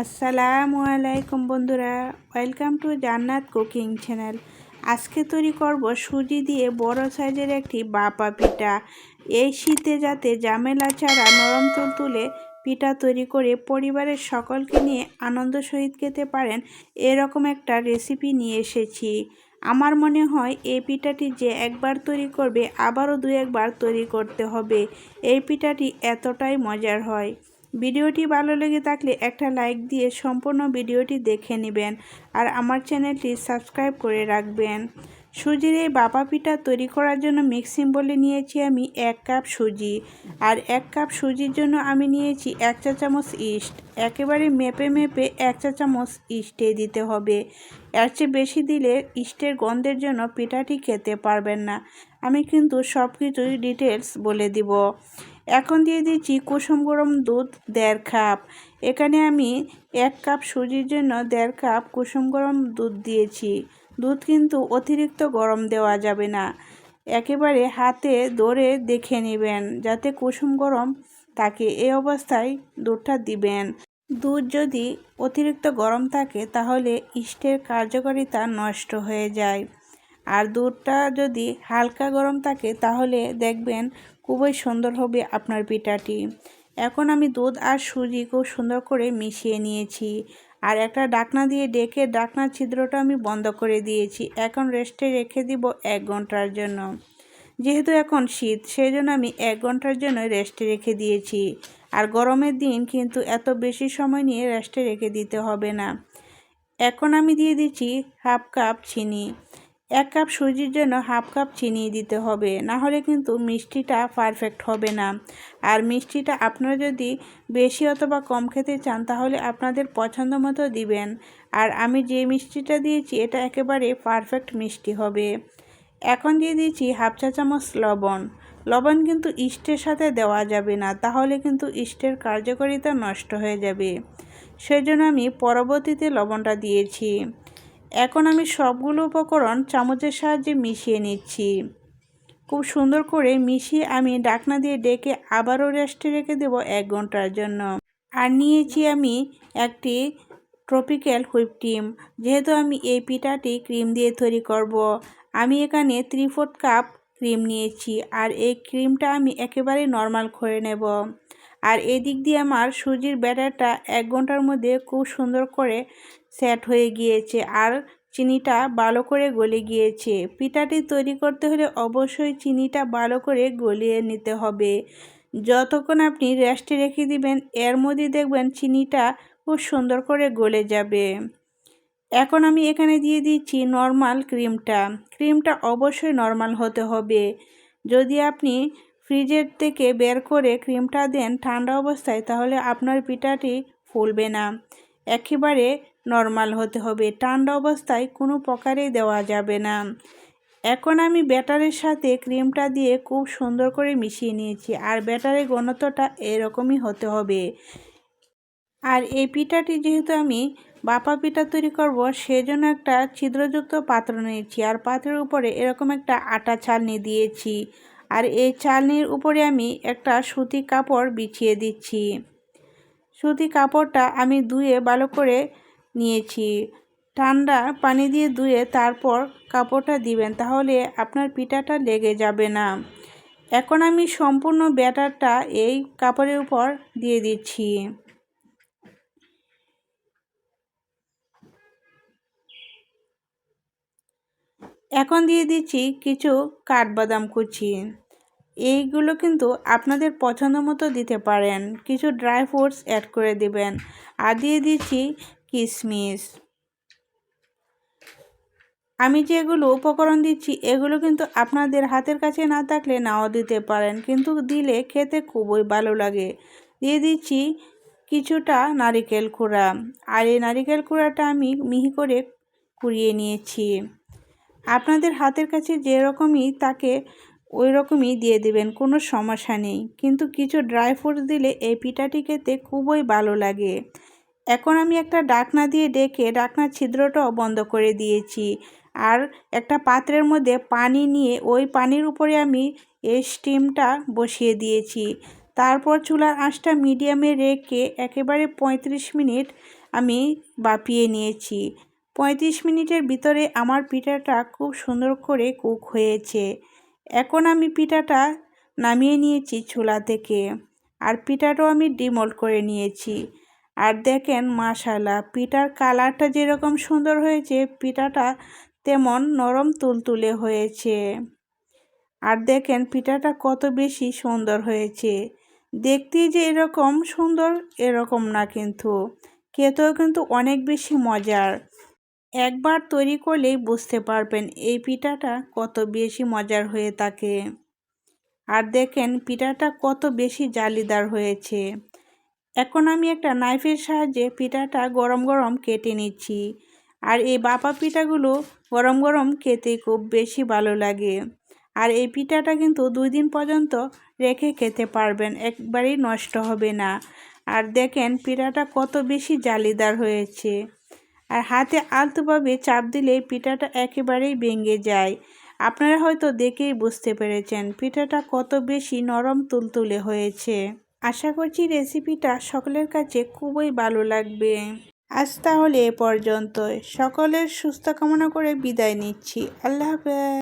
আসসালামু আলাইকুম বন্ধুরা, ওয়েলকাম টু জান্নাত কুকিং চ্যানেল। আজকে তৈরি করব সুজি দিয়ে বড় সাইজের একটি বাপা পিঠা। এই শীতে যাতে ঝামেলা ছাড়া নরম তুলতুলে পিঠা তৈরি করে পরিবারের সকলকে নিয়ে আনন্দ সহিত খেতে পারেন, এরকম একটা রেসিপি নিয়ে এসেছি। আমার মনে হয় এই পিঠাটি যে একবার তৈরি করবে আবারও দু একবার তৈরি করতে হবে। এই পিঠাটি এতটাই মজার হয়। ভিডিওটি ভালো লেগে থাকলে একটা লাইক দিয়ে সম্পূর্ণ ভিডিওটি দেখে নেবেন আর আমার চ্যানেলটি সাবস্ক্রাইব করে রাখবেন। সুজির এই ভাপা পিঠা তৈরি করার জন্য মিক্সিং বলে নিয়েছি আমি 1 কাপ সুজি, আর 1 কাপ সুজির জন্য আমি নিয়েছি 1 চা চামচ ইস্ট। একেবারে মেপে 1 চা চামচ ইস্টে দিতে হবে। এর চেয়ে বেশি দিলে ইস্টের গন্ধের জন্য পিঠাটি খেতে পারবেন না। আমি কিন্তু সব কিছুই ডিটেলস বলে দিব। এখন দিয়ে দিচ্ছি কুসুম গরম দুধ 1.5 কাপ। এখানে আমি 1 কাপ সুজির জন্য 1.5 কাপ কুসুম গরম দুধ দিয়েছি। দুধ কিন্তু অতিরিক্ত গরম দেওয়া যাবে না, একেবারে হাতে ধরে দেখে নেবেন যাতে কুসুম গরম থাকে, এই অবস্থায় দুধটা দিবেন। দুধ যদি অতিরিক্ত গরম থাকে তাহলে ইস্টের কার্যকারিতা নষ্ট হয়ে যায়, আর দুধটা যদি হালকা গরম থাকে তাহলে দেখবেন খুবই সুন্দর হবে আপনার পিঠাটি। এখন আমি দুধ আর সুজি খুব সুন্দর করে মিশিয়ে নিয়েছি, আর একটা ঢাকনা দিয়ে ডেকে ঢাকনার ছিদ্রটা আমি বন্ধ করে দিয়েছি। এখন রেস্টে রেখে দিব 1 ঘন্টার জন্য। যেহেতু এখন শীত সেই জন্য আমি 1 ঘন্টার জন্য রেস্টে রেখে দিয়েছি। আর গরমের দিন কিন্তু এত বেশি সময় নিয়ে রেস্টে রেখে দিতে হবে না। এখন আমি দিয়ে দিচ্ছি 1/2 কাপ চিনি। 1 কাপ সুজির জন্য 1/2 কাপ চিনি দিতে হবে, না হলে কিন্তু মিষ্টিটা পারফেক্ট হবে না। আর মিষ্টিটা আপনারা যদি বেশি অথবা কম খেতে চান তাহলে আপনাদের পছন্দ মতো দিবেন। আর আমি যে মিষ্টিটা দিয়েছি এটা একেবারে পারফেক্ট মিষ্টি হবে। এখন দিয়ে দিচ্ছি 1/2 চা চামচ লবণ। লবণ কিন্তু ইস্টের সাথে দেওয়া যাবে না, তাহলে কিন্তু ইস্টের কার্যকারিতা নষ্ট হয়ে যাবে। সেই জন্য আমি পরবর্তীতে লবণটা দিয়েছি। এখন আমি সবগুলো উপকরণ চামচের সাহায্যে মিশিয়ে নিচ্ছি। খুব সুন্দর করে মিশিয়ে আমি ঢাকনা দিয়ে ডেকে আবারও রেস্টে রেখে দেব 1 ঘন্টার জন্য। আর নিয়েছি আমি একটি ট্রপিক্যাল হুইপ ক্রিম। যেহেতু আমি এই পিঠাটি ক্রিম দিয়ে তৈরি করব, আমি এখানে 3/4 কাপ ক্রিম নিয়েছি, আর এই ক্রিমটা আমি একেবারে নর্মাল করে নেব। আর এদিক দিয়ে আমার সুজির ব্যাটারটা 1 ঘন্টার মধ্যে খুব সুন্দর করে সেট হয়ে গিয়েছে, আর চিনিটা ভালো করে গলে গিয়েছে। পিঠাটি তৈরি করতে হলে অবশ্যই চিনিটা ভালো করে গলিয়ে নিতে হবে। যতক্ষণ আপনি রেস্টে রেখে দিবেন এর মধ্যে দেখবেন চিনিটা খুব সুন্দর করে গলে যাবে। এখন আমি এখানে দিয়ে দিচ্ছি নর্মাল ক্রিমটা। ক্রিমটা অবশ্যই নর্মাল হতে হবে। যদি আপনি ফ্রিজের থেকে বের করে ক্রিমটা দেন ঠান্ডা অবস্থায় তাহলে আপনার পিঠাটি ফুলবে না। একেবারে নর্মাল হতে হবে, ঠান্ডা অবস্থায় কোনো প্রকারেই দেওয়া যাবে না। এখন আমি ব্যাটারের সাথে ক্রিমটা দিয়ে খুব সুন্দর করে মিশিয়ে নিয়েছি, আর ব্যাটারের ঘনত্বটা এরকমই হতে হবে। আর এই পিঠাটি যেহেতু আমি ভাপা পিঠা তৈরি করব সেজন্য একটা ছিদ্রযুক্ত পাত্র নিয়েছি, আর পাত্রের উপরে এরকম একটা আটা চালনি দিয়েছি। আর এই চালনির উপরে আমি একটা সুতি কাপড় বিছিয়ে দিচ্ছি। সুতি কাপড়টা আমি ধুয়ে ভালো করে নিয়েছি। ঠান্ডা পানি দিয়ে ধুয়ে তারপর কাপড়টা দিবেন, তাহলে আপনার পিঠাটা লেগে যাবে না। এখন আমি সম্পূর্ণ ব্যাটারটা এই কাপড়ের উপর দিয়ে দিচ্ছি। এখন দিয়ে দিচ্ছি কিছু কাঠবাদাম কুচি। এইগুলো কিন্তু আপনাদের পছন্দ মতো দিতে পারেন। কিছু ড্রাই ফ্রুটস অ্যাড করে দিবেন। আর দিয়ে দিচ্ছি কিশমিশ। আমি যেগুলো উপকরণ দিচ্ছি এগুলো কিন্তু আপনাদের হাতের কাছে না থাকলে নাও দিতে পারেন, কিন্তু দিলে খেতে খুবই ভালো লাগে। দিয়ে দিচ্ছি কিছুটা নারিকেল কুড়া, আর এই নারিকেল কুড়াটা আমি মিহি করে কুড়িয়ে নিয়েছি। আপনাদের হাতের কাছে যেরকমই থাকে ওই রকমই দিয়ে দেবেন, কোনো সমস্যা নেই, কিন্তু কিছু ড্রাই ফ্রুটস দিলে এই পিঠাটি খেতে খুবই ভালো লাগে। এখন আমি একটা ঢাকনা দিয়ে ডেকে ঢাকনার ছিদ্রটাও বন্ধ করে দিয়েছি, আর একটা পাত্রের মধ্যে পানি নিয়ে ওই পানির উপরে আমি এই স্টিমটা বসিয়ে দিয়েছি। তারপর চুলার আঁচটা মিডিয়ামে রেখে একেবারে 35 মিনিট আমি বাপিয়ে নিয়েছি। 35 মিনিটের ভিতরে আমার পিঠাটা খুব সুন্দর করে কুক হয়েছে। এখন আমি পিঠাটা নামিয়ে নিয়েছি চুলা থেকে, আর পিঠাটাও আমি ডিমোল্ড করে নিয়েছি। আর দেখেন মাশাআল্লাহ, পিঠার কালারটা যেরকম সুন্দর হয়েছে, পিঠাটা তেমন নরম তুলতুলে হয়েছে। আর দেখেন পিঠাটা কত বেশি সুন্দর হয়েছে। দেখতেই যে এরকম সুন্দর এরকম না, কিন্তু খেতেও কিন্তু অনেক বেশি মজার। একবার তৈরি করলেই বুঝতে পারবেন এই পিঠাটা কত বেশি মজার হয়ে থাকে। আর দেখেন পিঠাটা কত বেশি জালিদার হয়েছে। এখন আমি একটা নাইফের সাহায্যে পিঠাটা গরম গরম কেটে নিচ্ছি। আর এই ভাপা পিঠাগুলো গরম গরম খেতে খুব বেশি ভালো লাগে। আর এই পিঠাটা কিন্তু 2 দিন পর্যন্ত রেখে খেতে পারবেন, একবারেই নষ্ট হবে না। আর দেখেন পিঠাটা কত বেশি জালিদার হয়েছে। আর হাতে আলতোভাবে চাপ দিলে পিঠাটা একেবারেই ভেঙে যায়। আপনারা হয়তো দেখেই বুঝতে পেরেছেন পিঠাটা কত বেশি নরম তুলতুলে হয়েছে। আশা করছি রেসিপিটা সকলের কাছে খুবই ভালো লাগবে। আজ তাহলে এ পর্যন্তই। সকলের সুস্থ কামনা করে বিদায় নিচ্ছি। আল্লাহ হাফেজ।